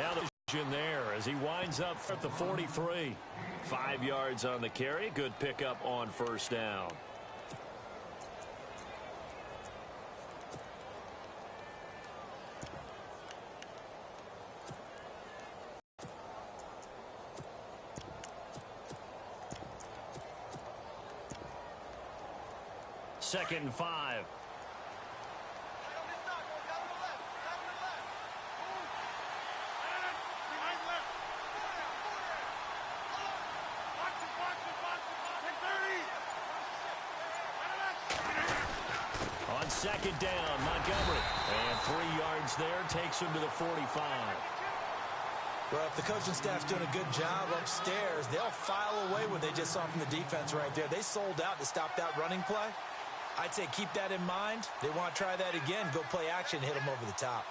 Now the vision there as he winds up at the 43. 5 yards on the carry. Good pickup on first down. Second and 5. On second down, Montgomery. And 3 yards there takes him to the 45. Well, if the coaching staff's doing a good job upstairs, they'll file away what they just saw from the defense right there. They sold out to stop that running play. I'd say keep that in mind. They want to try that again. Go play action, hit them over the top.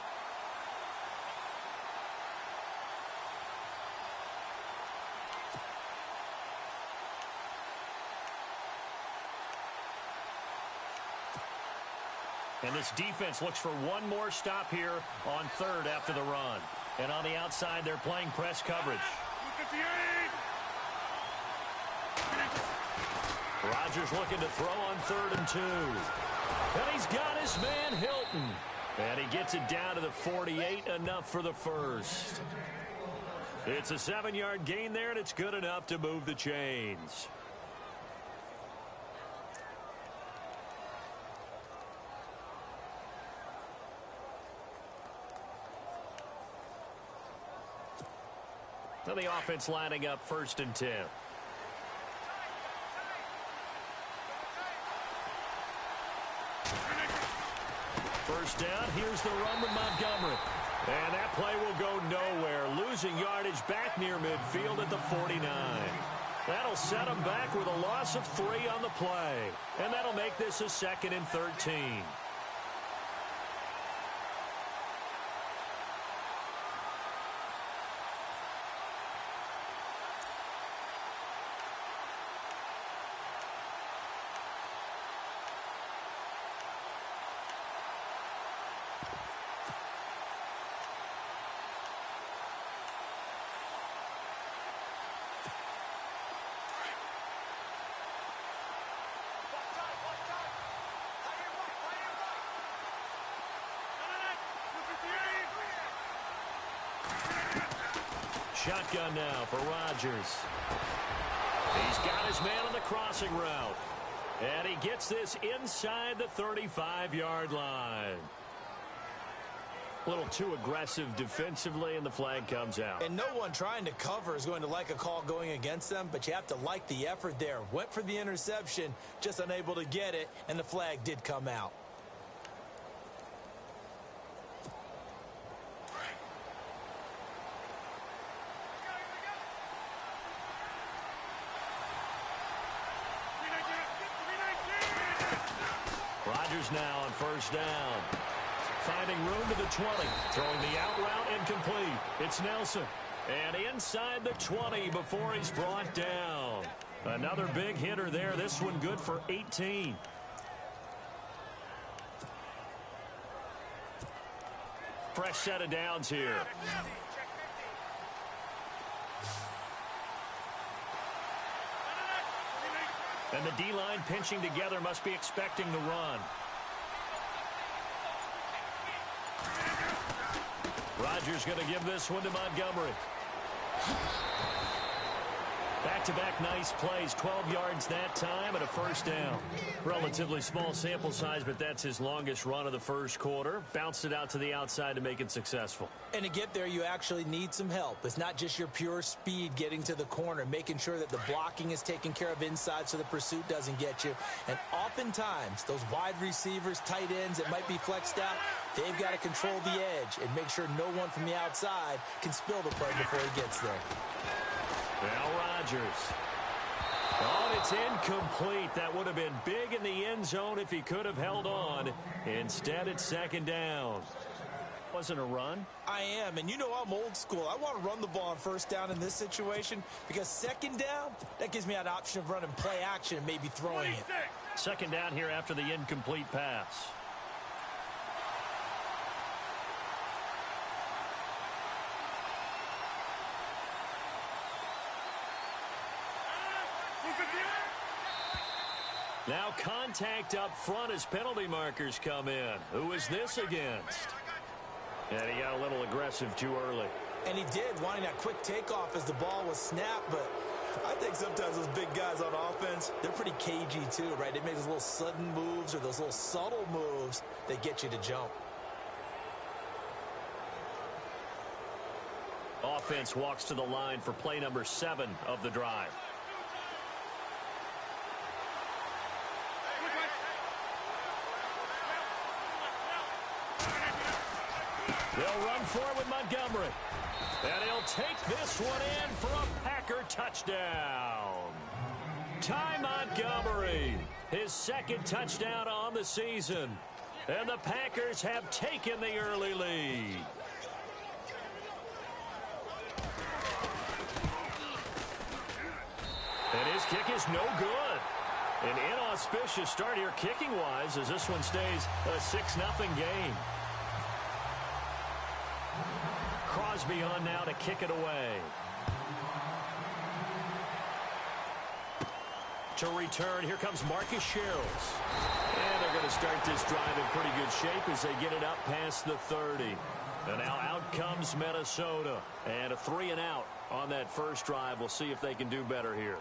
And this defense looks for one more stop here on third after the run. And on the outside, they're playing press coverage. Rodgers looking to throw on 3rd and 2. And he's got his man Hilton. And he gets it down to the 48, enough for the first. It's a 7-yard gain there, and it's good enough to move the chains. So the offense lining up 1st and 10. First down, here's the run with Montgomery. And that play will go nowhere. Losing yardage back near midfield at the 49. That'll set them back with a loss of 3 on the play. And that'll make this a 2nd and 13. Shotgun now for Rodgers. He's got his man on the crossing route. And he gets this inside the 35-yard line. A little too aggressive defensively, and the flag comes out. And no one trying to cover is going to like a call going against them, but you have to like the effort there. Went for the interception, just unable to get it, and the flag did come out. Rodgers now on first down. Finding room to the 20. Throwing the out route incomplete. It's Nelson. And inside the 20 before he's brought down. Another big hitter there. This one good for 18. Fresh set of downs here. And the D-line pinching together, must be expecting the run. Rodgers going to give this one to Montgomery. Back-to-back nice plays, 12 yards that time and a first down. Relatively small sample size, but that's his longest run of the first quarter. Bounced it out to the outside to make it successful. And to get there, you actually need some help. It's not just your pure speed getting to the corner, making sure that the blocking is taken care of inside so the pursuit doesn't get you. And oftentimes, those wide receivers, tight ends that might be flexed out, they've got to control the edge and make sure no one from the outside can spill the play before he gets there. Now Rodgers. Oh, it's incomplete. That would have been big in the end zone if he could have held on. Instead, it's second down. Wasn't a run? I am, and you know I'm old school. I want to run the ball on first down in this situation because second down, that gives me that option of running play action and maybe throwing it. Second down here after the incomplete pass. Now contact up front as penalty markers come in. Who is this against? And he got a little aggressive too early. And he did, wanting that quick takeoff as the ball was snapped. But I think sometimes those big guys on offense, they're pretty cagey too, right? They make those little sudden moves or those little subtle moves that get you to jump. Offense walks to the line for play number 7 of the drive. They'll run for it with Montgomery. And he'll take this one in for a Packer touchdown. Ty Montgomery, his second touchdown on the season. And the Packers have taken the early lead. And his kick is no good. An inauspicious start here kicking-wise as this one stays a 6-0 game. Crosby on now to kick it away. To return, here comes Marcus Sherrills. And they're going to start this drive in pretty good shape as they get it up past the 30. And now out comes Minnesota. And a 3-and-out on that first drive. We'll see if they can do better here.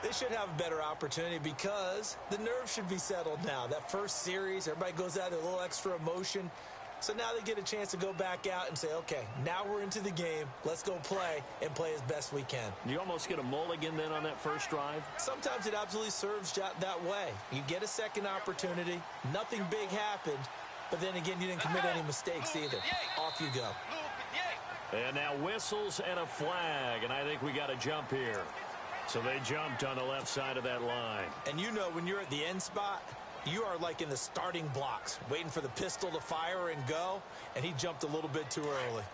They should have a better opportunity because the nerves should be settled now. That first series, everybody goes out with a little extra emotion. So now they get a chance to go back out and say, okay, now we're into the game. Let's go play and play as best we can. You almost get a mulligan then on that first drive? Sometimes it absolutely serves that way. You get a second opportunity. Nothing big happened. But then again, you didn't commit any mistakes either. Off you go. And now whistles and a flag. And I think we got a jump here. So they jumped on the left side of that line. And you know when you're at the end spot, you are like in the starting blocks, waiting for the pistol to fire and go, and he jumped a little bit too early.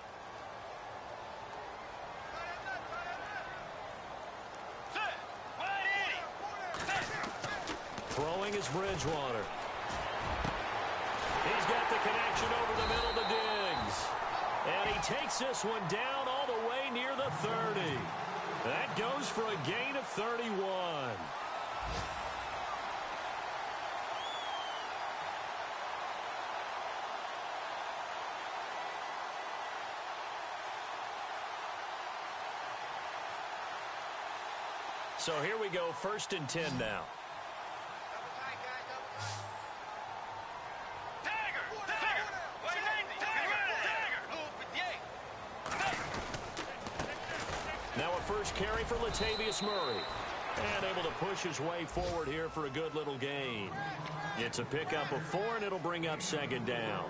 Throwing is Bridgewater. He's got the connection over the middle to Diggs. And he takes this one down all the way near the 30. That goes for a gain of 31. So here we go, 1st and 10 now. Now a first carry for Latavius Murray. And able to push his way forward here for a good little gain. It's a pickup of 4, and it'll bring up 2nd down.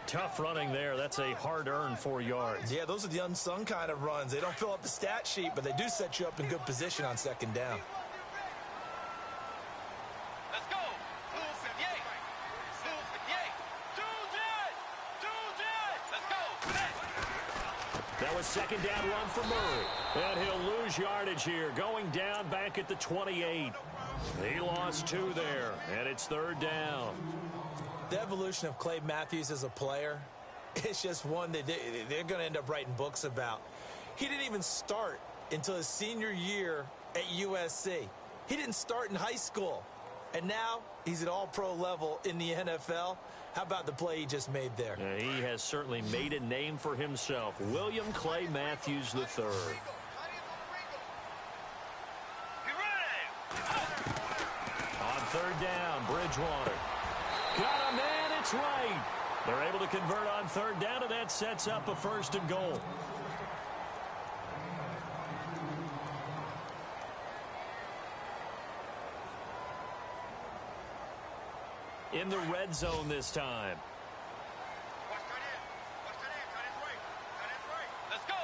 Tough running there. That's a hard-earned 4 yards. Yeah, those are the unsung kind of runs. They don't fill up the stat sheet, but they do set you up in good position on 2nd down. Let's go. That was 2nd down run for Murray. And he'll lose yardage here, going down back at the 28. He lost 2 there, and it's 3rd down. The evolution of Clay Matthews as a player, it's just one that they're going to end up writing books about. He didn't even start until his senior year at USC. He didn't start in high school. And now he's at all-pro level in the NFL. How about the play he just made there? He has certainly made a name for himself. William Clay Matthews III. On 3rd down, Bridgewater. Got a man, it's right. They're able to convert on 3rd down, and that sets up a 1st and goal. In the red zone this time. Let's go.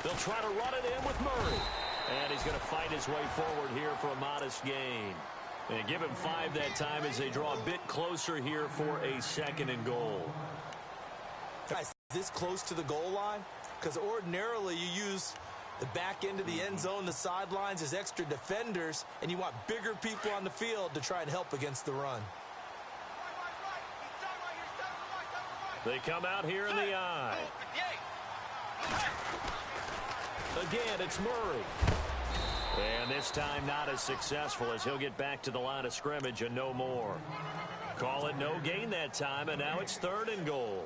They'll try to run it in with Murray. And he's going to fight his way forward here for a modest gain. And give him 5 that time as they draw a bit closer here for a 2nd and goal. Guys, this close to the goal line? Because ordinarily you use the back end of the end zone, the sidelines as extra defenders, and you want bigger people on the field to try and help against the run. They come out here in the eye. Again, it's Murray. And this time not as successful as he'll get back to the line of scrimmage and no more. Call it no gain that time, and now it's 3rd and goal.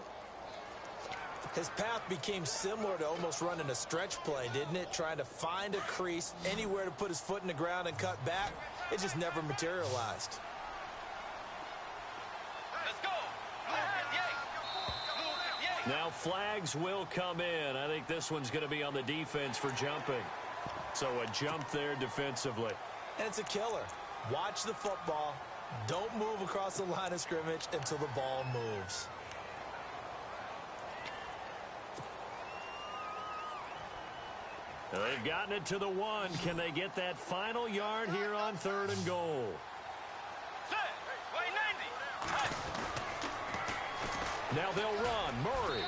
His path became similar to almost running a stretch play, didn't it? Trying to find a crease, anywhere to put his foot in the ground and cut back. It just never materialized. Let's go. Now flags will come in. I think this one's going to be on the defense for jumping. So a jump there defensively. And it's a killer. Watch the football. Don't move across the line of scrimmage until the ball moves. They've gotten it to the 1. Can they get that final yard here on 3rd and goal? Now they'll run. Murray.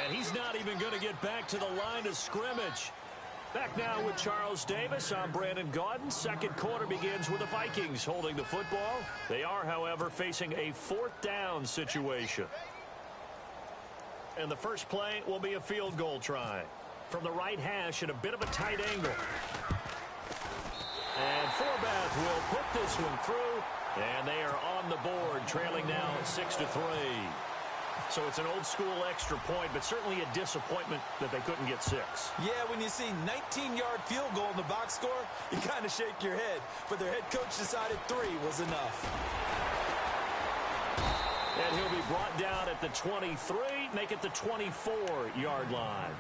And he's not even going to get back to the line of scrimmage. Back now with Charles Davis. I'm Brandon Gaudin. 2nd quarter begins with the Vikings holding the football. They are, however, facing a 4th down situation. And the first play will be a field goal try. From the right hash at a bit of a tight angle. And Forbath will put this one through. And they are on the board, trailing now 6-3. So it's an old-school extra point, but certainly a disappointment that they couldn't get 6. Yeah, when you see 19-yard field goal in the box score, you kind of shake your head. But their head coach decided 3 was enough. And he'll be brought down at the 23, make it the 24-yard line.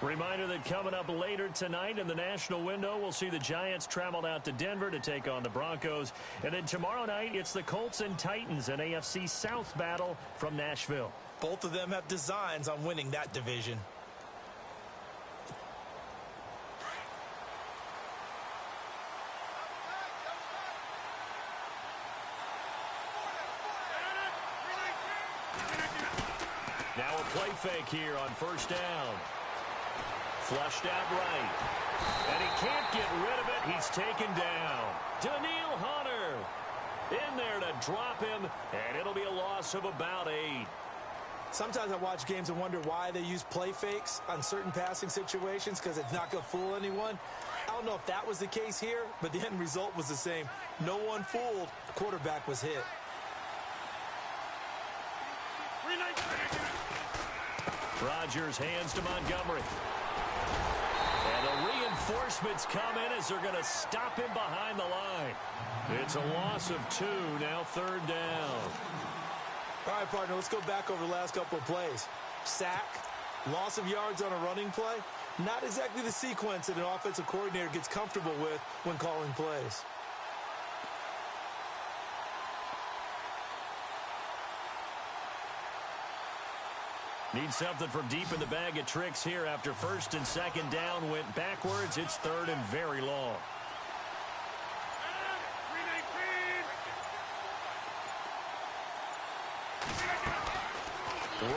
Reminder that coming up later tonight in the national window, we'll see the Giants travel out to Denver to take on the Broncos. And then tomorrow night, it's the Colts and Titans, an AFC South battle from Nashville. Both of them have designs on winning that division. Now a play fake here on 1st down. Flushed out right. And he can't get rid of it. He's taken down. Daniil Hunter in there to drop him, and it'll be a loss of about 8. Sometimes I watch games and wonder why they use play fakes on certain passing situations, because it's not going to fool anyone. I don't know if that was the case here, but the end result was the same. No one fooled. The quarterback was hit. Rodgers hands to Montgomery. And the reinforcements come in as they're going to stop him behind the line. It's a loss of 2, now 3rd down. All right, partner, let's go back over the last couple of plays. Sack, loss of yards on a running play. Not exactly the sequence that an offensive coordinator gets comfortable with when calling plays. Need something from deep in the bag of tricks here after 1st and 2nd down went backwards. It's 3rd and very long.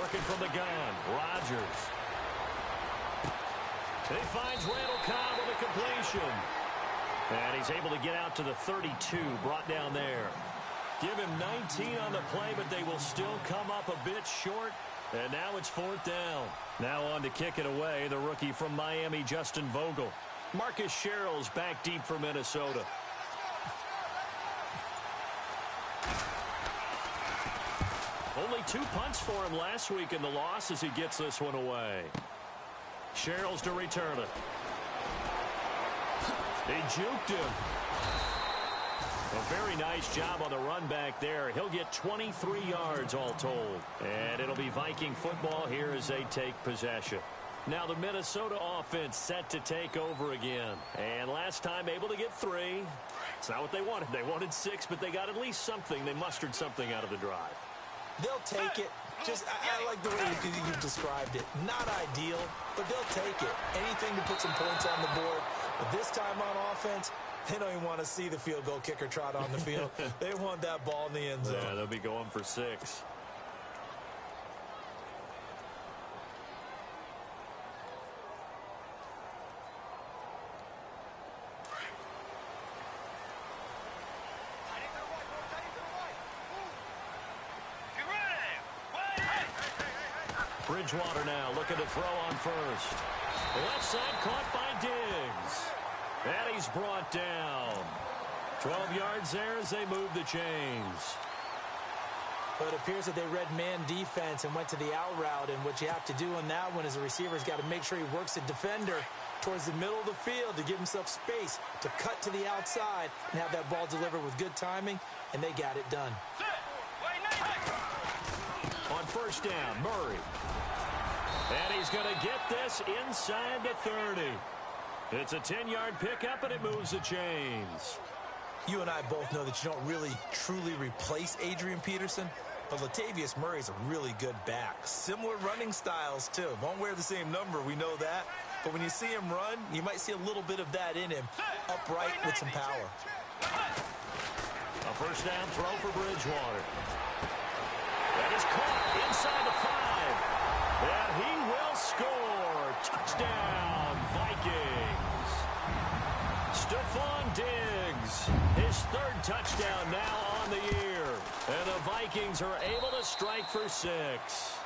Working from the gun, Rodgers. He finds Randall Cobb with a completion. And he's able to get out to the 32, brought down there. Give him 19 on the play, but they will still come up a bit short. And now it's 4th down. Now on to kick it away, the rookie from Miami, Justin Vogel. Marcus Sherrill's back deep for Minnesota. Only 2 punts for him last week in the loss as he gets this one away. Sherrill's to return it. They juked him. A very nice job on the run back there. He'll get 23 yards all told. And it'll be Viking football here as they take possession. Now the Minnesota offense set to take over again. And last time able to get 3. It's not what they wanted. They wanted 6, but they got at least something. They mustered something out of the drive. They'll take it. I like the way you described it. Not ideal, but they'll take it. Anything to put some points on the board. But this time on offense, they don't even want to see the field goal kicker trot on the field. They want that ball in the end zone. Yeah, they'll be going for 6. Bridgewater now looking to throw on first. Left side caught by Diggs. And he's brought down. 12 yards there as they move the chains. But it appears that they read man defense and went to the out route. And what you have to do on that one is the receiver's got to make sure he works the defender towards the middle of the field to give himself space to cut to the outside and have that ball delivered with good timing. And they got it done. On first down, Murray. And he's going to get this inside the 30. It's a 10-yard pickup, and it moves the chains. You and I both know that you don't really, truly replace Adrian Peterson, but Latavius Murray's a really good back. Similar running styles, too. Won't wear the same number, we know that. But when you see him run, you might see a little bit of that in him, upright with some power. A first down throw for Bridgewater. That is caught inside the 5. And he will score. Touchdown, Vikings. Stephon Diggs, his third touchdown now on the year. And the Vikings are able to strike for 6.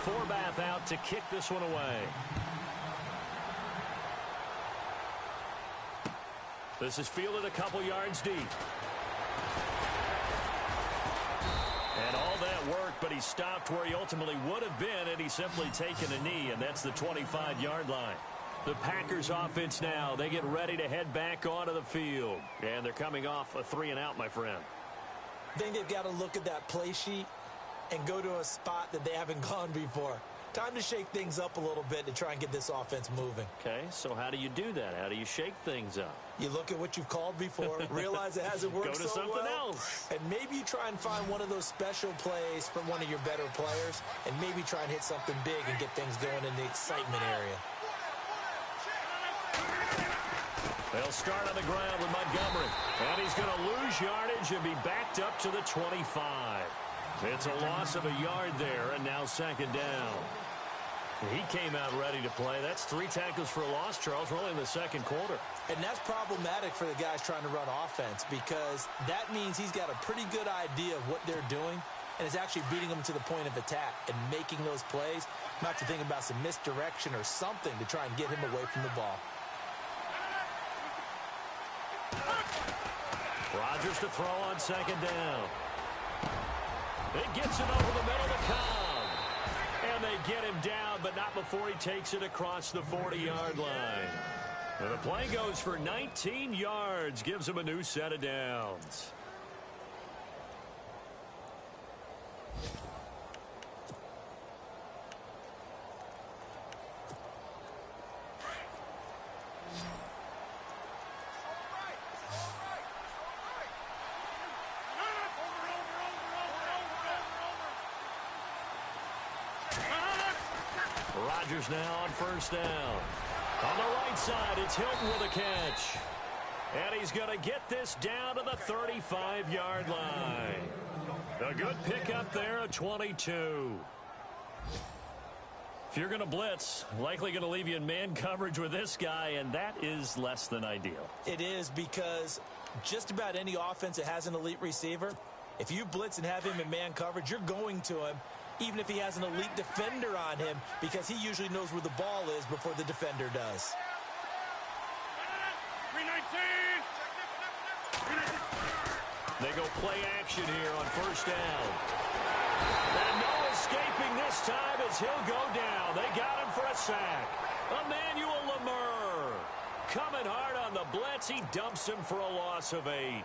Forbath out to kick this one away. This is fielded a couple yards deep. And all that work, but he stopped where he ultimately would have been had he simply taken a knee, and that's the 25-yard line. The Packers offense now, they get ready to head back onto the field. And they're coming off a 3-and-out, my friend. I think they've got to look at that play sheet and go to a spot that they haven't gone before. Time to shake things up a little bit to try and get this offense moving. Okay, so how do you do that? How do you shake things up? You look at what you've called before, realize it hasn't worked Go to so something well, else. and maybe you try and find one of those special plays from one of your better players, and maybe try and hit something big and get things going in the excitement area. They'll start on the ground with Montgomery, and he's going to lose yardage and be backed up to the 25. It's a loss of a yard there, and now second down. He came out ready to play. That's 3 tackles for a loss, Charles. We're only in the second quarter. And that's problematic for the guys trying to run offense because that means he's got a pretty good idea of what they're doing and is actually beating them to the point of attack and making those plays. Not to think about some misdirection or something to try and get him away from the ball. Rodgers to throw on second down. It gets it over the middle to Cobb. And they get him down, but not before he takes it across the 40-yard line. And the play goes for 19 yards, gives him a new set of downs. Rodgers now on first down. On the right side, it's Hilton with a catch. And he's going to get this down to the 35-yard line. A good pickup there at 22. If you're going to blitz, likely going to leave you in man coverage with this guy, and that is less than ideal. It is because just about any offense that has an elite receiver, if you blitz and have him in man coverage, you're going to him, even if he has an elite defender on him, because he usually knows where the ball is before the defender does. 319. They go play action here on first down. And no escaping this time as he'll go down. They got him for a sack. Emmanuel Lamur coming hard on the blitz. He dumps him for a loss of 8.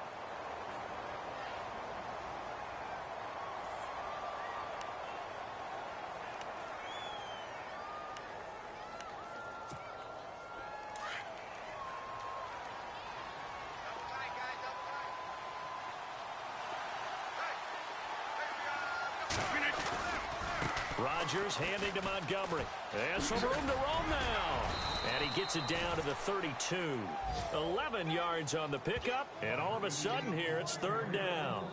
Rodgers handing to Montgomery. There's some room to roam now. And he gets it down to the 32. 11 yards on the pickup. And all of a sudden here, it's third down.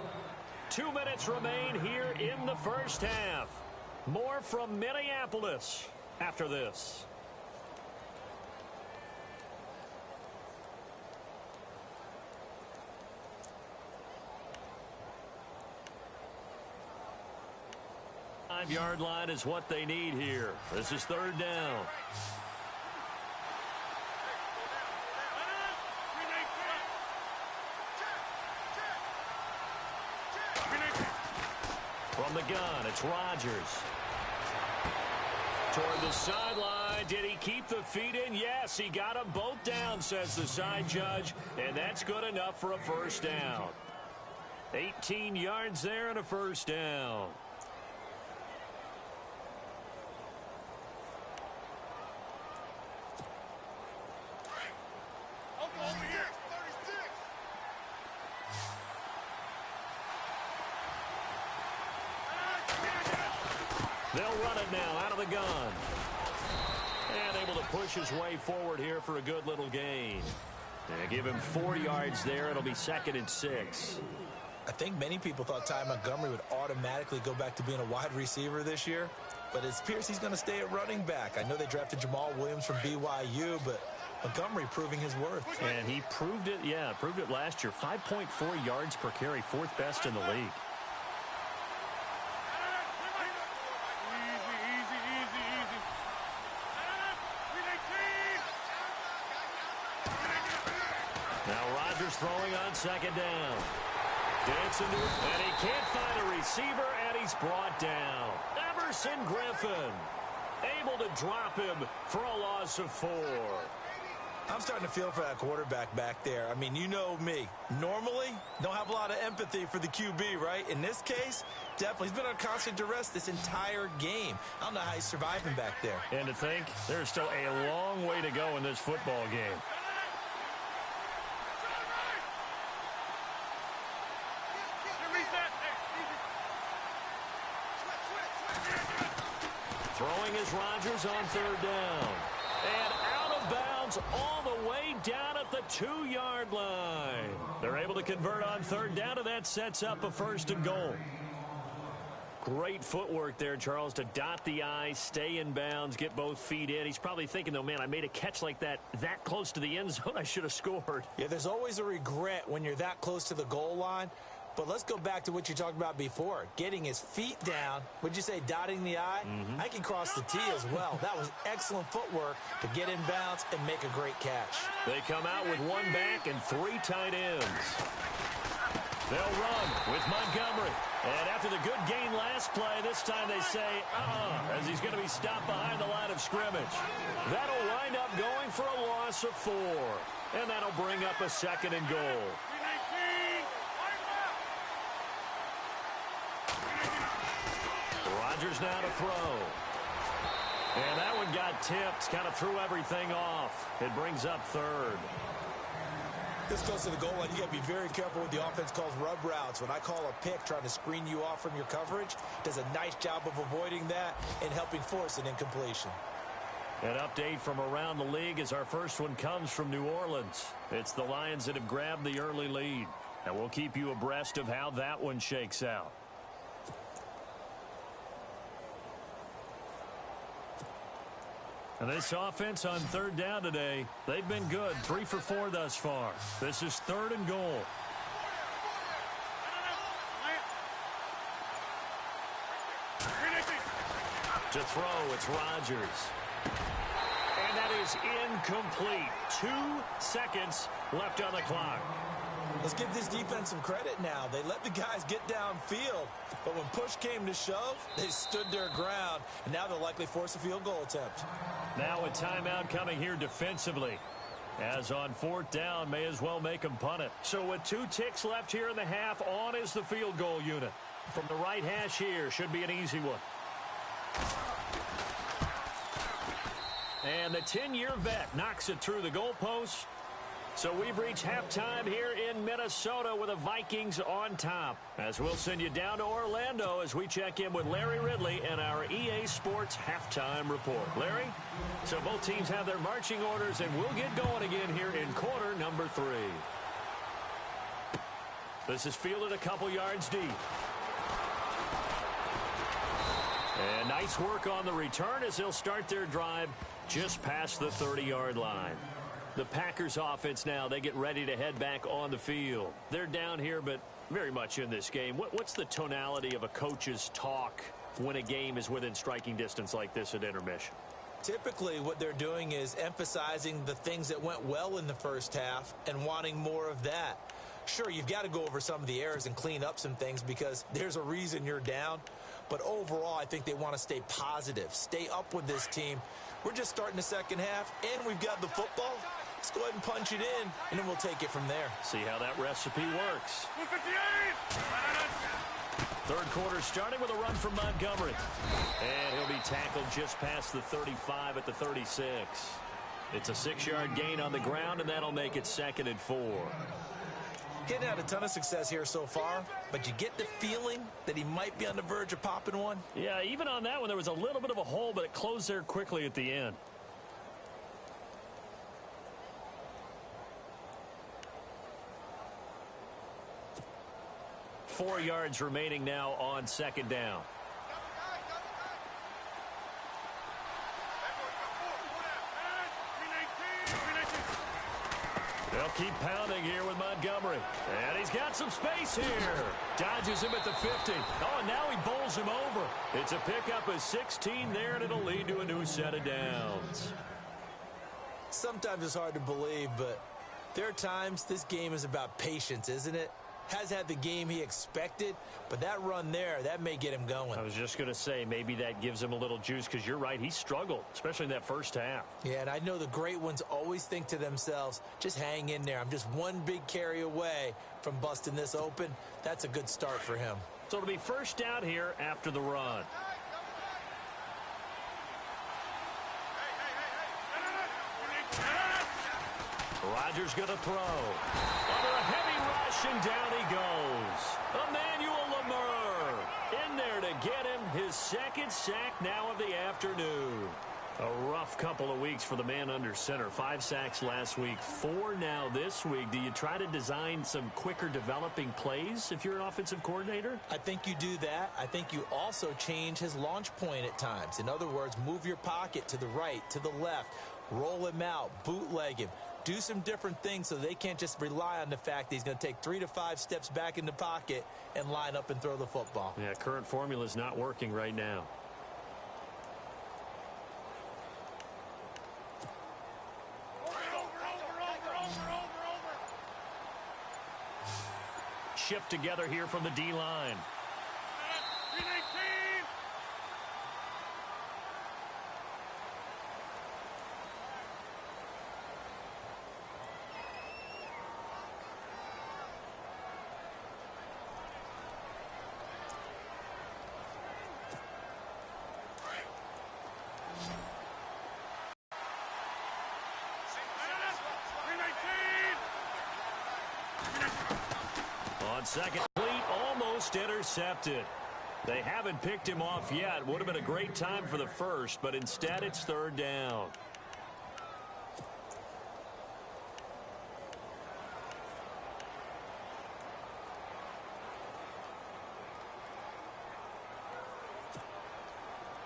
2 minutes remain here in the first half. More from Minneapolis after this. 35-yard line is what they need here. This is third down. From the gun, it's Rodgers. Toward the sideline. Did he keep the feet in? Yes, he got them both down, says the side judge, and that's good enough for a first down. 18 yards there and a first down. They'll run it now out of the gun. And able to push his way forward here for a good little gain. And give him 4 yards there. It'll be 2nd and 6. I think many people thought Ty Montgomery would automatically go back to being a wide receiver this year. But it appears he's going to stay at running back. I know they drafted Jamal Williams from BYU, but Montgomery proving his worth. And he proved it, proved it last year. 5.4 yards per carry, 4th best in the league. Now Rodgers throwing on 2nd down. Dancing to it, and he can't find a receiver, and he's brought down. Everson Griffin able to drop him for a loss of 4. I'm starting to feel for that quarterback back there. I mean, you know me. Normally, don't have a lot of empathy for the QB, right? In this case, definitely. He's been on constant duress this entire game. I don't know how he's surviving back there. And to think, there's still a long way to go in this football game. Throwing is Rodgers on 3rd down. And out of bounds all the way down at the 2-yard line. They're able to convert on 3rd down, and that sets up a 1st and goal. Great footwork there, Charles, to dot the I, stay in bounds, get both feet in. He's probably thinking, though, man, I made a catch like that close to the end zone. I should have scored. Yeah, there's always a regret when you're that close to the goal line. But let's go back to what you talked about before. Getting his feet down. Would you say dotting the I? I can cross the T as well. That was excellent footwork to get in bounds and make a great catch. They come out with 1 back and 3 tight ends. They'll run with Montgomery. And after the good gain last play, this time they say, as he's going to be stopped behind the line of scrimmage. That'll wind up going for a loss of 4. And that'll bring up a 2nd and goal. Rodgers now to throw. And that one got tipped, kind of threw everything off. It brings up 3rd. This goes to the goal line. You got to be very careful with the offense calls rub routes. When I call a pick trying to screen you off from your coverage, does a nice job of avoiding that and helping force an incompletion. An update from around the league as our first one comes from New Orleans. It's the Lions that have grabbed the early lead. And we'll keep you abreast of how that one shakes out. And this offense on 3rd down today, they've been good. 3 for 4 thus far. This is 3rd and goal. To throw, it's Rodgers. And that is incomplete. 2 seconds left on the clock. Let's give this defense some credit now. They let the guys get downfield, but when push came to shove, they stood their ground, and now they'll likely force a field goal attempt. Now a timeout coming here defensively. As on 4th down, may as well make them punt it. So with 2 ticks left here in the half, on is the field goal unit. From the right hash here, should be an easy one. And the 10-year vet knocks it through the goalpost. So we've reached halftime here in Minnesota with the Vikings on top. As we'll send you down to Orlando as we check in with Larry Ridley and our EA Sports halftime report. Larry, so both teams have their marching orders, and we'll get going again here in quarter number 3. This is fielded a couple yards deep. And nice work on the return as they'll start their drive just past the 30-yard line. The Packers offense now, they get ready to head back on the field. They're down here, but very much in this game. What's the tonality of a coach's talk when a game is within striking distance like this at intermission? Typically, what they're doing is emphasizing the things that went well in the first half and wanting more of that. Sure, you've got to go over some of the errors and clean up some things because there's a reason you're down. But overall, I think they want to stay positive, stay up with this team. We're just starting the second half, and we've got the football. Let's go ahead and punch it in, and then we'll take it from there. See how that recipe works. Third quarter starting with a run from Montgomery. And he'll be tackled just past the 35 at the 36. It's a 6-yard gain on the ground, and that'll make it 2nd and 4. Getting out a ton of success here so far, but you get the feeling that he might be on the verge of popping one. Yeah, even on that one, there was a little bit of a hole, but it closed there quickly at the end. Four yards remaining now on 2nd down. They'll keep pounding here with Montgomery. And he's got some space here. Dodges him at the 50. Oh, and now he bowls him over. It's a pickup of 16 there, and it'll lead to a new set of downs. Sometimes it's hard to believe, but there are times this game is about patience, isn't it? Has had the game he expected, but that run there, that may get him going. I was just going to say, maybe that gives him a little juice, because you're right, he struggled, especially in that first half. Yeah, and I know the great ones always think to themselves, just hang in there. I'm just one big carry away from busting this open. That's a good start for him. So it'll be first down here after the run. Rodgers going to throw. Under a heavy rush, and down he goes. Emmanuel Lamar in there to get him his 2nd sack now of the afternoon. A rough couple of weeks for the man under center. 5 sacks last week, 4 now this week. Do you try to design some quicker developing plays if you're an offensive coordinator? I think you do that. I think you also change his launch point at times. In other words, move your pocket to the right, to the left, roll him out, bootleg him. Do some different things so they can't just rely on the fact that he's going to take 3 to 5 steps back in the pocket and line up and throw the football. Yeah, current formula is not working right now. Shift together here from the D-line. Second complete, almost intercepted. They haven't picked him off yet. Would have been a great time for the first, but instead it's 3rd down.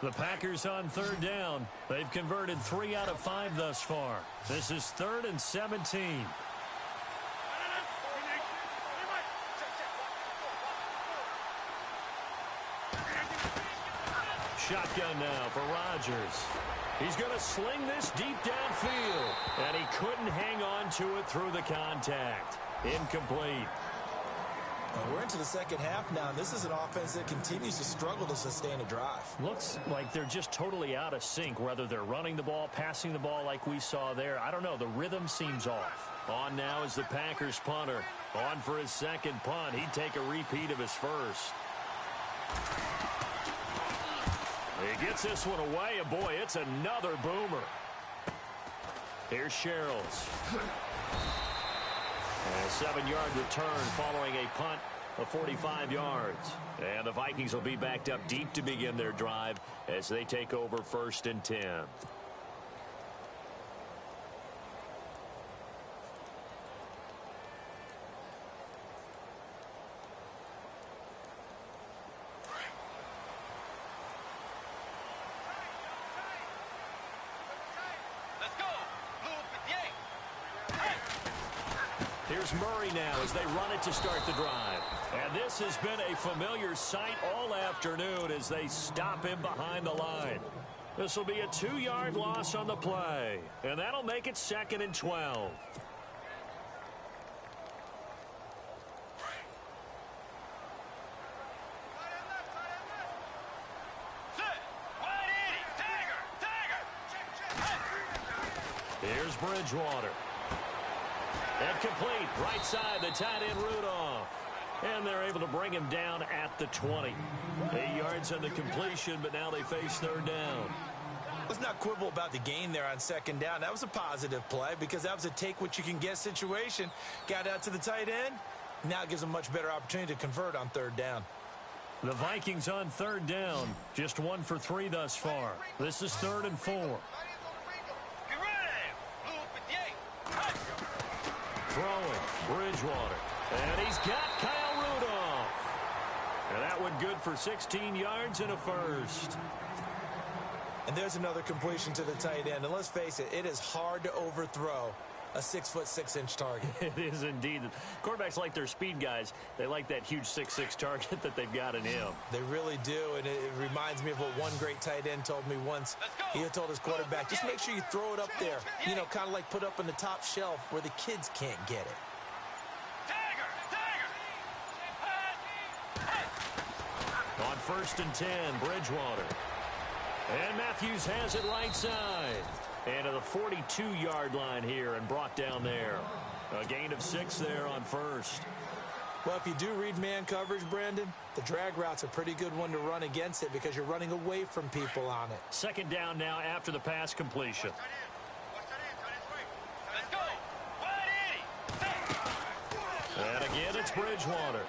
The Packers on 3rd down. They've converted 3 out of 5 thus far. This is 3rd and 17. Shotgun now for Rodgers. He's going to sling this deep downfield, and he couldn't hang on to it through the contact. Incomplete. We're into the second half now. This is an offense that continues to struggle to sustain a drive. Looks like they're just totally out of sync, whether they're running the ball, passing the ball like we saw there. I don't know. The rhythm seems off. On now is the Packers punter. On for his 2nd punt. He'd take a repeat of his first. He gets this one away, and boy, it's another boomer. Here's Sherrills. A 7-yard return following a punt of 45 yards. And the Vikings will be backed up deep to begin their drive as they take over 1st and 10. Here's Murray now as they run it to start the drive. And this has been a familiar sight all afternoon as they stop him behind the line. This will be a 2-yard loss on the play. And that'll make it 2nd and 12. Here's Bridgewater. And complete. Right side, the tight end Rudolph. And they're able to bring him down at the 20. 8 yards on the completion, but now they face 3rd down. Let's not quibble about the gain there on 2nd down. That was a positive play because that was a take-what-you-can-get situation. Got out to the tight end. Now it gives them a much better opportunity to convert on 3rd down. The Vikings on 3rd down. Just 1 for 3 thus far. This is 3rd and 4. Throwing, Bridgewater. And he's got Kyle Rudolph. And that one good for 16 yards and a first. And there's another completion to the tight end. And let's face it, it is hard to overthrow a 6'6" target. It is indeed. Quarterbacks like their speed guys. They like that huge 6'6" target that they've got in him. They really do, and it reminds me of what one great tight end told me once. He had told his quarterback, just make sure you throw it up there. You know, kind of like put up on the top shelf where the kids can't get it. On 1st and 10, Bridgewater. And Matthews has it right side. And to the 42-yard line here and brought down there. A gain of 6 there on 1st. Well, if you do read man coverage, Brandon, the drag route's a pretty good one to run against it because you're running away from people on it. 2nd down now after the pass completion. And again, it's Bridgewater.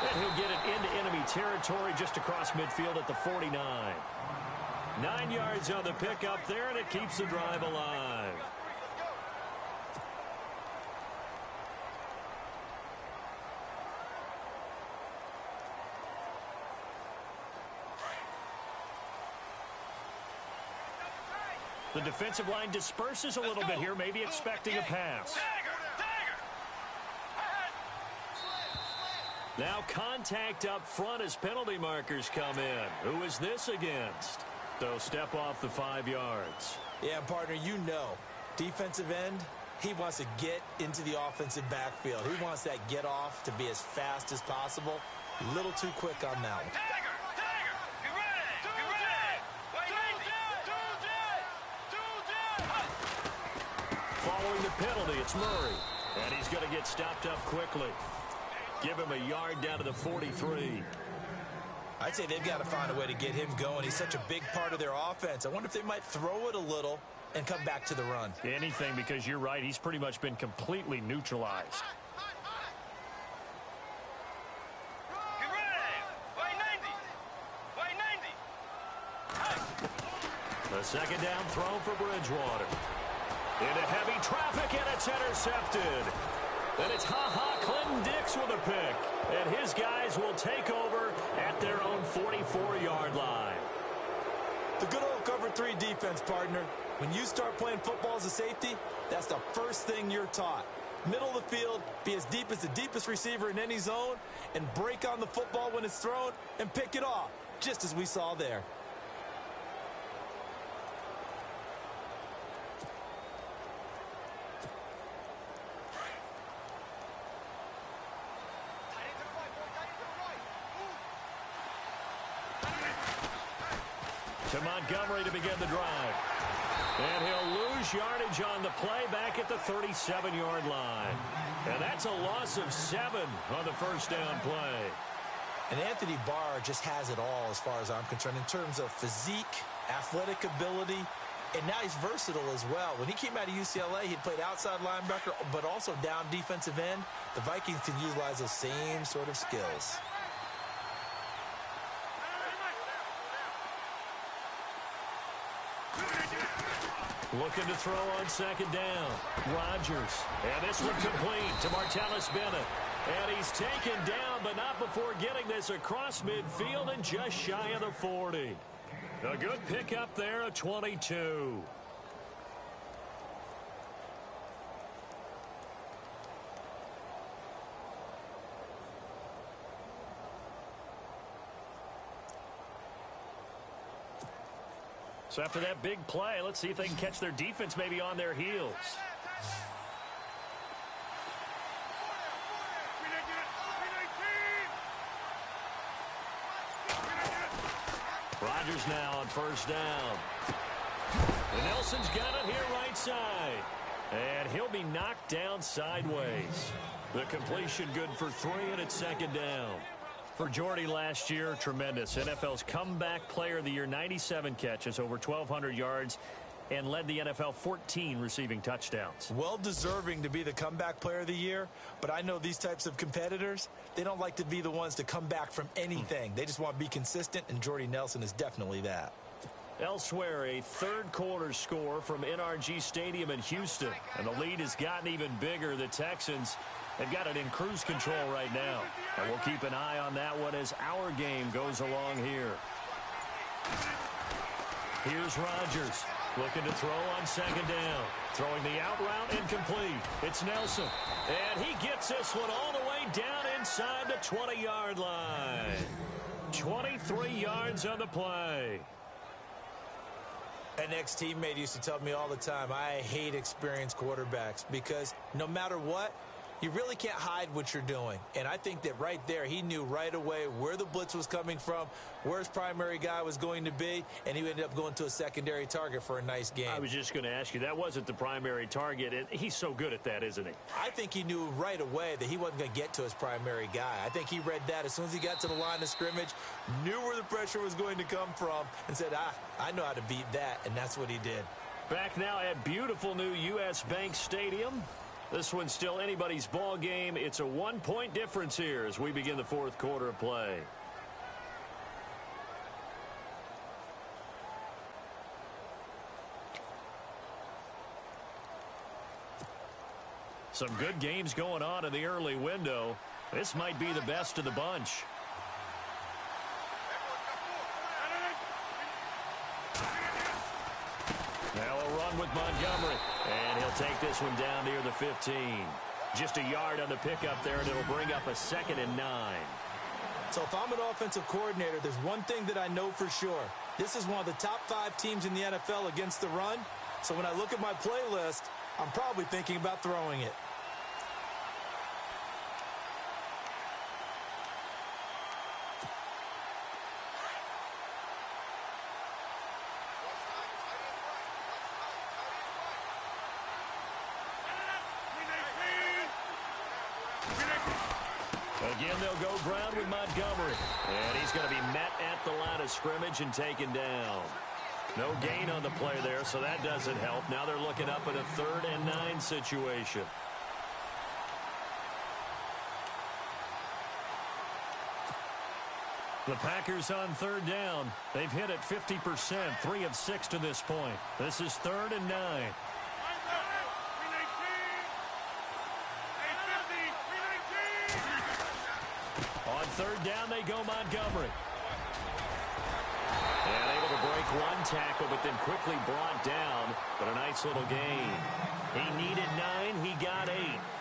And he'll get it into enemy territory just across midfield at the 49. 9 yards on the pickup there, and it keeps the drive alive. The defensive line disperses a little bit here, maybe expecting a pass. Now contact up front as penalty markers come in. Who is this against? They'll step off the 5 yards. Yeah, partner, you know, defensive end, he wants to get into the offensive backfield. He wants that get off to be as fast as possible. A little too quick on that one. Following the penalty, it's Murray. And he's going to get stopped up quickly. Give him a yard down to the 43. I'd say they've got to find a way to get him going. He's such a big part of their offense. I wonder if they might throw it a little and come back to the run. Anything, because you're right. He's pretty much been completely neutralized. The 2nd down throw for Bridgewater. Into heavy traffic, and it's intercepted. And it's Clinton Dix with a pick. And his guys will take over at their own 44-yard line. The good old cover 3 defense, partner. When you start playing football as a safety, that's the first thing you're taught. Middle of the field, be as deep as the deepest receiver in any zone, and break on the football when it's thrown and pick it off, just as we saw there. To Montgomery to begin the drive. And he'll lose yardage on the play back at the 37-yard line. And that's a loss of 7 on the 1st down play. And Anthony Barr just has it all as far as I'm concerned in terms of physique, athletic ability, and now he's versatile as well. When he came out of UCLA, he played outside linebacker, but also down defensive end. The Vikings can utilize those same sort of skills. Looking to throw on 2nd down. Rodgers. And this one complete to Martellus Bennett. And he's taken down, but not before getting this across midfield and just shy of the 40. A good pickup there at 22. So after that big play, let's see if they can catch their defense maybe on their heels. Rodgers now on first down. And Nelson's got it here right side. And he'll be knocked down sideways. The completion good for 3, and it's second down. For Jordy last year, tremendous. NFL's comeback player of the year, 97 catches, over 1,200 yards, and led the NFL 14 receiving touchdowns. Well deserving to be the comeback player of the year, but I know these types of competitors, they don't like to be the ones to come back from anything. They just want to be consistent, and Jordy Nelson is definitely that. Elsewhere, a third-quarter score from NRG Stadium in Houston, and the lead has gotten even bigger. The Texans have got it in cruise control right now, and we'll keep an eye on that one as our game goes along here. Here's Rodgers. Looking to throw on second down. Throwing the out route incomplete. It's Nelson. And he gets this one all the way down inside the 20-yard line. 23 yards on the play. An ex-teammate used to tell me all the time, I hate experienced quarterbacks because no matter what, you really can't hide what you're doing. And I think that right there, he knew right away where the blitz was coming from, where his primary guy was going to be, and he ended up going to a secondary target for a nice game. I was just going to ask you, that wasn't the primary target, and he's so good at that, isn't he? I think he knew right away that he wasn't going to get to his primary guy. I think he read that as soon as he got to the line of scrimmage, knew where the pressure was going to come from, and said, I know how to beat that, and that's what he did. Back now at beautiful new U.S. Bank Stadium. This one's still anybody's ball game. It's a 1-point difference here as we begin the fourth quarter of play. Some good games going on in the early window. This might be the best of the bunch. Now a run with Montgomery. And he'll take this one down near the 15. Just a yard on the pickup there, and it'll bring up a 2nd and 9. So if I'm an offensive coordinator, there's one thing that I know for sure. This is one of the top 5 teams in the NFL against the run. So when I look at my playlist, I'm probably thinking about throwing it. Again, they'll go ground with Montgomery. And he's going to be met at the line of scrimmage and taken down. No gain on the play there, so that doesn't help. Now they're looking up at a 3rd and 9 situation. The Packers on 3rd down. They've hit it 50%, 3 of 6 to this point. This is 3rd and 9. On 3rd down, they go Montgomery. And able to break one tackle, but then quickly brought down. But a nice little gain. He needed 9, he got 8.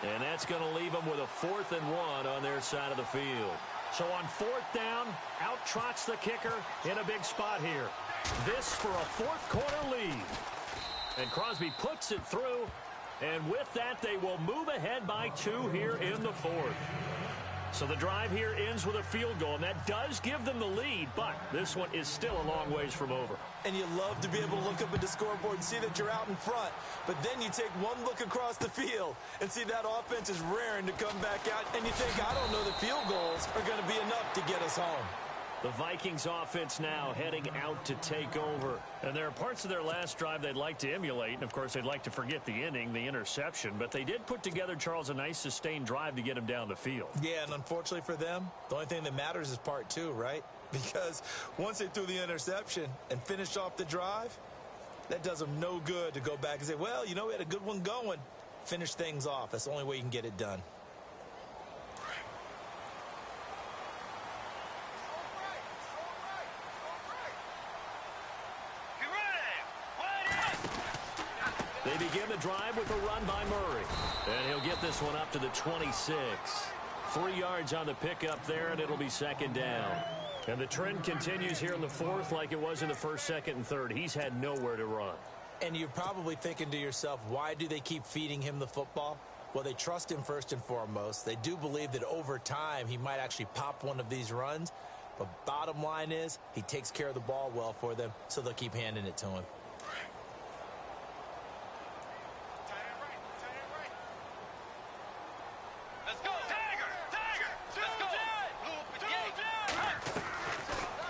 And that's going to leave him with a 4th and 1 on their side of the field. So on 4th down, out trots the kicker in a big spot here. This for a 4th quarter lead. And Crosby puts it through. And with that, they will move ahead by 2 here in the 4th. So the drive here ends with a field goal, and that does give them the lead, but this one is still a long ways from over. And you love to be able to look up at the scoreboard and see that you're out in front, but then you take one look across the field and see that offense is raring to come back out, and you think, I don't know that field goals are going to be enough to get us home. The Vikings offense now heading out to take over. And there are parts of their last drive they'd like to emulate. And, of course, they'd like to forget the inning, the interception. But they did put together, Charles, a nice sustained drive to get him down the field. Yeah, and unfortunately for them, the only thing that matters is part 2, right? Because once they threw the interception and finished off the drive, that does them no good to go back and say, well, you know, we had a good one going. Finish things off. That's the only way you can get it done. They begin the drive with a run by Murray. And he'll get this one up to the 26. 3 yards on the pickup there, and it'll be 2nd down. And the trend continues here in the fourth like it was in the first, second, and third. He's had nowhere to run. And you're probably thinking to yourself, why do they keep feeding him the football? Well, they trust him first and foremost. They do believe that over time he might actually pop one of these runs. But bottom line is he takes care of the ball well for them, so they'll keep handing it to him.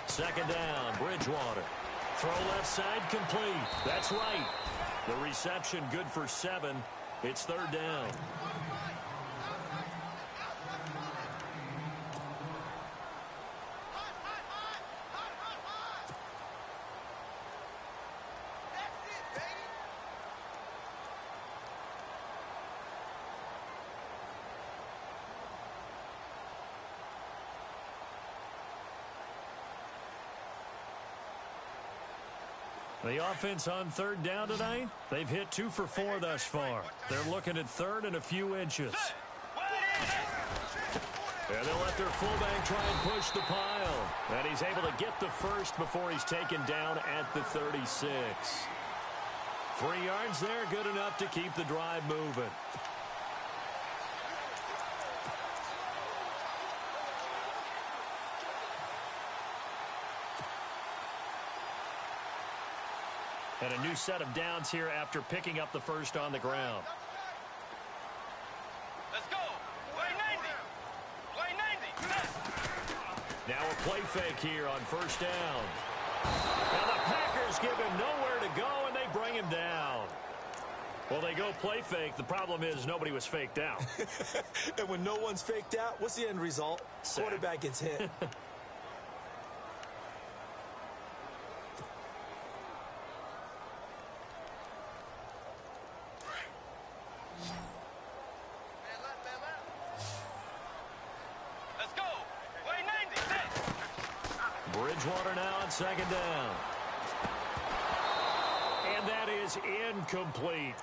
Second down, Bridgewater. Throw left side complete. That's right. The reception good for 7. It's third down. The offense on third down tonight, they've hit 2 for 4 thus far. They're looking at third and a few inches. And they'll let their fullback try and push the pile. And he's able to get the first before he's taken down at the 36. 3 yards there, good enough to keep the drive moving. And a new set of downs here after picking up the first on the ground. Let's go. Play 90. Play 90. Now a play fake here on first down. And the Packers give him nowhere to go, and they bring him down. Well, they go play fake. The problem is nobody was faked out. And when no one's faked out, what's the end result? Quarterback gets hit. Bridgewater now on second down. And that is incomplete.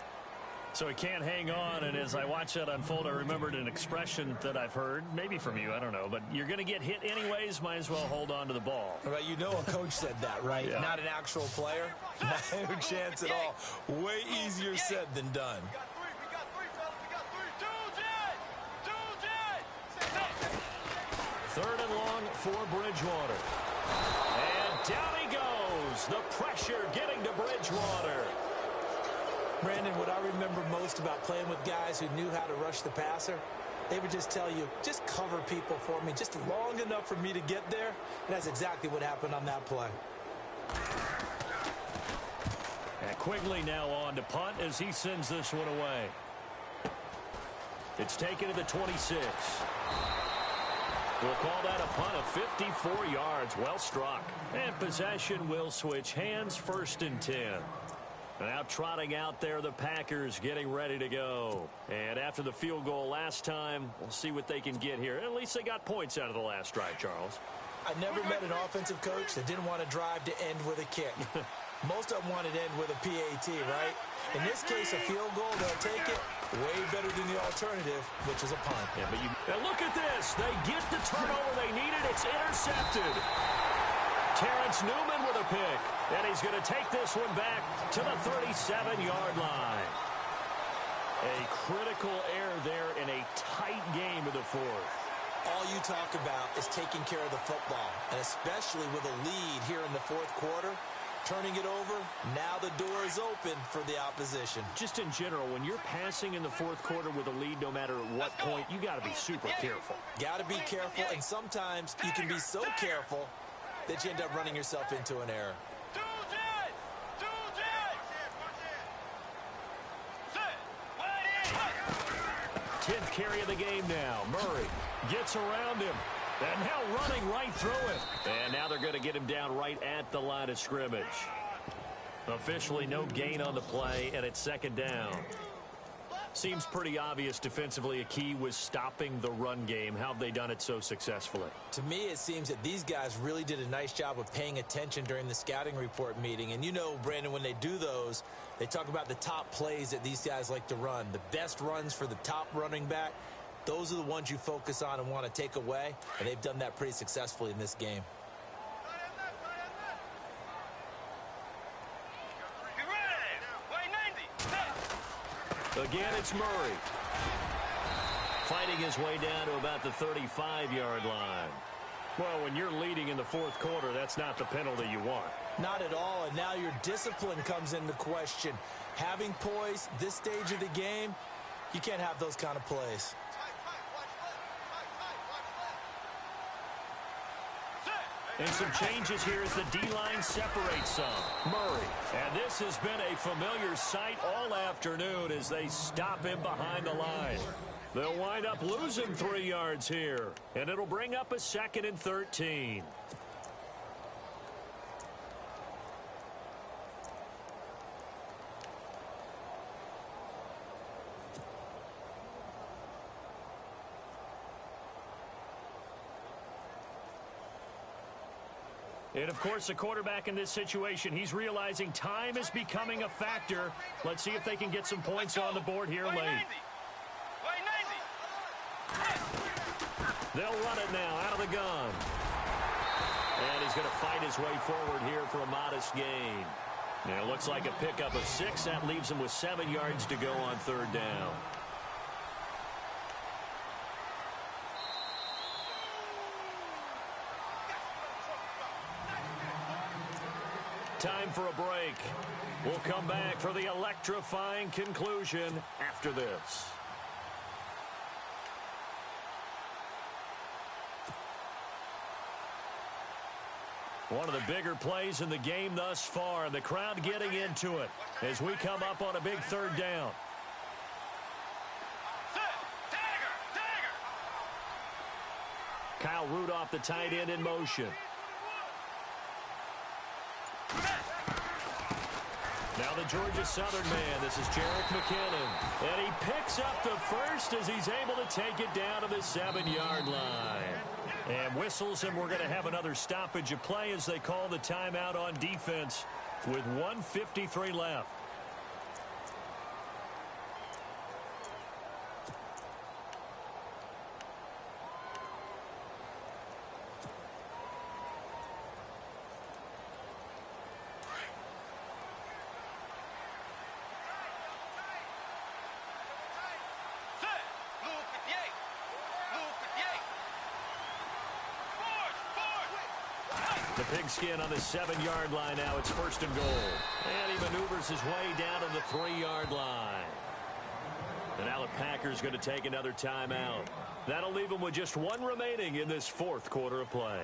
So he can't hang on, and as I watch that unfold, I remembered an expression that I've heard, maybe from you, I don't know, but you're going to get hit anyways, might as well hold on to the ball. Right, you know a coach said that, right? Yeah. Not an actual player. No chance at all. Way easier said than done. Third and long for Bridgewater. And down he goes. The pressure getting to Bridgewater. Brandon, what I remember most about playing with guys who knew how to rush the passer, they would just tell you, just cover people for me, just long enough for me to get there. And that's exactly what happened on that play. And Quigley now on to punt as he sends this one away. It's taken to the 26. We'll call that a punt of 54 yards. Well struck. And possession will switch hands, first and 10. Now trotting out there, the Packers getting ready to go. And after the field goal last time, we'll see what they can get here. At least they got points out of the last drive, Charles. I never met an offensive coach that didn't want to drive to end with a kick. Most of them wanted to end with a PAT, right? In this case, a field goal, they'll take it. Way better than the alternative, which is a punt. Yeah, but and look at this. They get the turnover they needed. It's intercepted. Terrence Newman with a pick. And he's going to take this one back to the 37-yard line. A critical error there in a tight game of the fourth. All you talk about is taking care of the football, and especially with a lead here in the fourth quarter, turning it over, now the door is open for the opposition. Just in general, when you're passing in the fourth quarter with a lead, no matter what point, you got to be super careful. Got to be careful, and sometimes you can be so careful that you end up running yourself into an error. 10th carry of the game now. Murray gets around him. And now running right through it. And now they're going to get him down right at the line of scrimmage. Officially no gain on the play, and it's second down. Seems pretty obvious defensively a key was stopping the run game. How have they done it so successfully? To me, it seems that these guys really did a nice job of paying attention during the scouting report meeting. And you know, Brandon, when they do those, they talk about the top plays that these guys like to run. The best runs for the top running back. Those are the ones you focus on and want to take away, and they've done that pretty successfully in this game. Again, it's Murray. Fighting his way down to about the 35-yard line. Well, when you're leading in the fourth quarter, that's not the penalty you want. Not at all, and now your discipline comes into question. Having poise this stage of the game, you can't have those kind of plays. And some changes here as the D-line separates some. Murray. And this has been a familiar sight all afternoon as they stop him behind the line. They'll wind up losing 3 yards here. And it'll bring up a 2nd and 13. And, of course, the quarterback in this situation, he's realizing time is becoming a factor. Let's see if they can get some points on the board here late. They'll run it now out of the gun. And he's going to fight his way forward here for a modest gain. And it looks like a pickup of 6. That leaves him with 7 yards to go on 3rd down. Time for a break. We'll come back for the electrifying conclusion after this. One of the bigger plays in the game thus far, and the crowd getting into it as we come up on a big 3rd down. Kyle Rudolph, the tight end, in motion. Now the Georgia Southern man, this is Jerick McKinnon. And he picks up the first as he's able to take it down to the 7-yard line. And whistles, and we're going to have another stoppage of play as they call the timeout on defense with 1:53 left. The pigskin on the 7-yard line now. It's 1st and goal. And he maneuvers his way down to the 3-yard line. And now the Packers going to take another timeout. That'll leave them with just 1 remaining in this 4th quarter of play.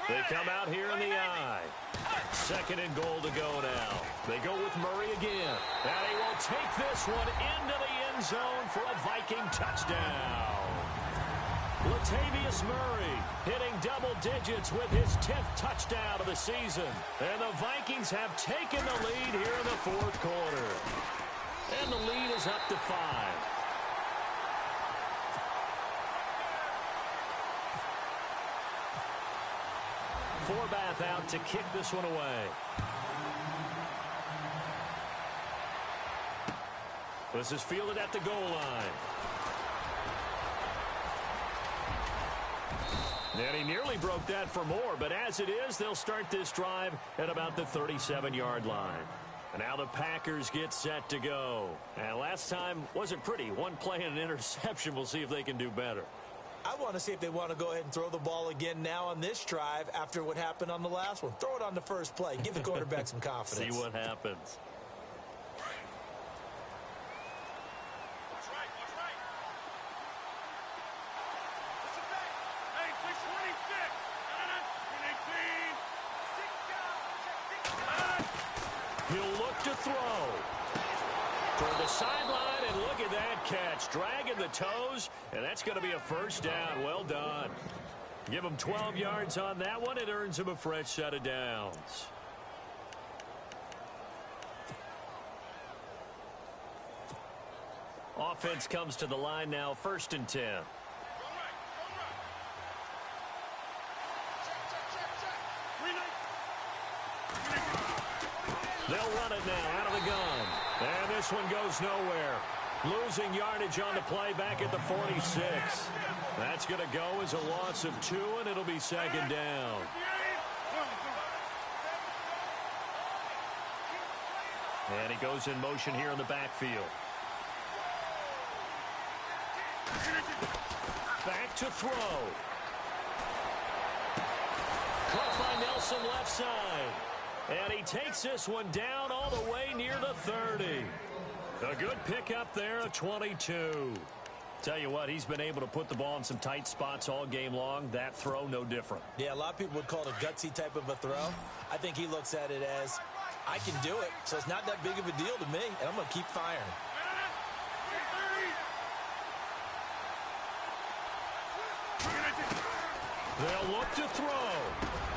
They come out here in the eye. 2nd and goal to go now. They go with Murray again. And he will take this one into the end zone for a Viking touchdown. Latavius Murray hitting double digits with his 10th touchdown of the season. And the Vikings have taken the lead here in the 4th quarter. And the lead is up to 5. Forbath out to kick this one away. This is fielded at the goal line. And he nearly broke that for more, but as it is, they'll start this drive at about the 37-yard line. And now the Packers get set to go. And last time wasn't pretty. 1 play and an interception. We'll see if they can do better. I want to see if they want to go ahead and throw the ball again now on this drive after what happened on the last one. Throw it on the first play. Give the quarterback some confidence. See what happens. He'll look to throw. Toward the sideline, and look at that catch. Dragging the toes, and that's going to be a 1st down. Well done. Give him 12 yards on that one. It earns him a fresh set of downs. Offense comes to the line now, 1st and 10. They'll run it now out of the gun. And this one goes nowhere. Losing yardage on the play back at the 46. That's going to go as a loss of 2, and it'll be second down. And he goes in motion here in the backfield. Back to throw. Caught by Nelson left side. And he takes this one down all the way near the 30. A good pickup there of 22. Tell you what, he's been able to put the ball in some tight spots all game long. That throw, no different. Yeah, a lot of people would call it a gutsy type of a throw. I think he looks at it as, I can do it, so it's not that big of a deal to me, and I'm going to keep firing. They'll look to throw.